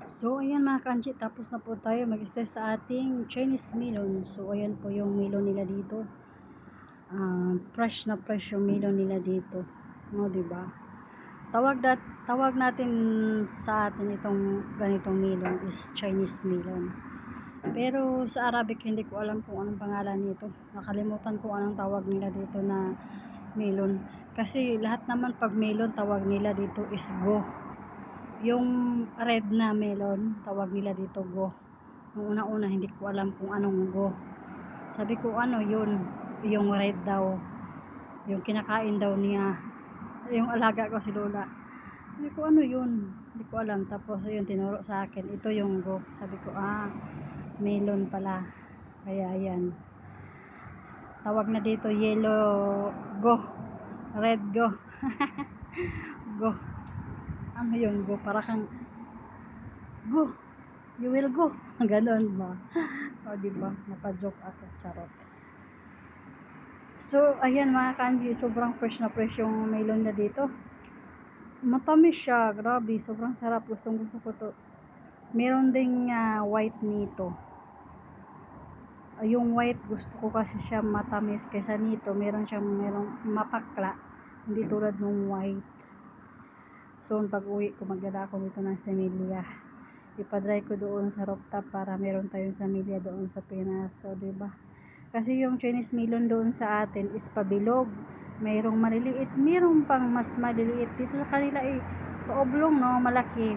So, ayan mga kanji, tapos na po tayo mag-stay sa ating Chinese melon. So, ayan po yung melon nila dito. Fresh na fresh yung melon nila dito. No, diba? Tawag natin sa atin itong ganitong melon is Chinese melon. Pero sa Arabic, hindi ko alam kung anong pangalan nito. Nakalimutan ko anong tawag nila dito na melon. Kasi lahat naman pag melon, tawag nila dito is go. Yung red na melon, tawag nila dito go. Nung una-una, hindi ko alam kung anong go. Sabi ko, ano yun? Yung red daw. Yung kinakain daw niya. Yung alaga ko si Lola. Sabi ko, ano yun? Hindi ko alam. Tapos, yun, tinuro sa akin. Ito yung go. Sabi ko, melon pala. Kaya, yan. Tawag na dito, yellow go. Red go. Go. Ano yung go? Para kang go, you will go. Ganon ba? O, diba? Napajoke ako. Charot. So, ayan mga kanji. Sobrang fresh na fresh yung melon na dito. Matamis siya. Grabe. Sobrang sarap. Gustong gusto ko to. Meron ding white nito. Yung white gusto ko kasi siya matamis. Kaysa nito, merong mapakla. Hindi tulad nung white. So, pag uwi ko, magdala ako dito ng semilya. Ipadry ko doon sa rooftop para meron tayong semilya doon sa Pinas. So, diba? Kasi yung Chinese melon doon sa atin is pabilog. Mayroong maliliit, mayroong pang mas maliliit. Dito sa kanila paoblong, no? Malaki.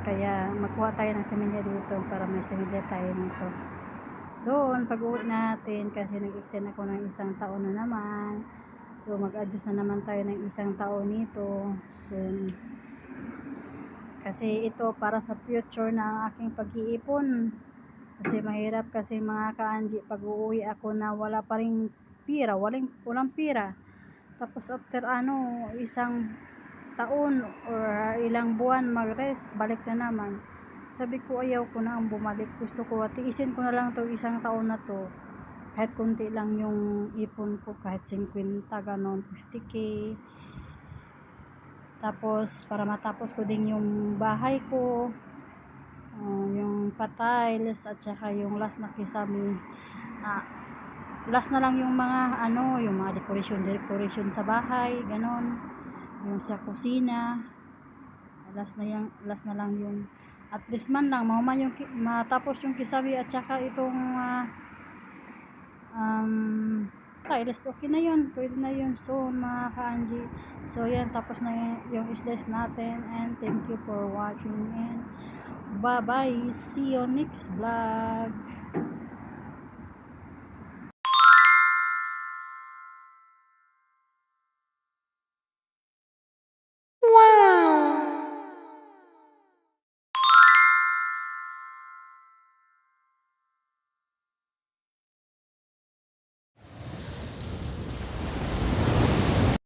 Kaya magkuha tayo ng semilya dito para may semilya tayo nito. So, pag uwi natin, kasi nag-extend ako ng 1 taon na naman. So, mag-adjust na naman tayo ng 1 taon nito. So, kasi ito para sa future na aking pag-iipon. Kasi mahirap kasi mga kaanji, pag uuwi ako na wala pa ring pira, walang pira. Tapos after 1 taon or ilang buwan mag-rest, balik na naman. Sabi ko ayaw ko na ang bumalik. Gusto ko tiisin ko na lang to 1 taon na to. Kahit konti lang yung ipon ko, kahit 50 ganon, 50k. Tapos para matapos ko din yung bahay ko, yung patiles at saka yung last na kisame. Last na lang yung mga yung mga decoration sa bahay, ganon. Yung sa kusina. Last na lang yung at least man lang yung matapos yung kisame at saka itong tiles, okay na yun, pwede na yun. So mga ka-Angie, so yan, tapos na yung slice natin, and thank you for watching, and bye bye, see you next vlog.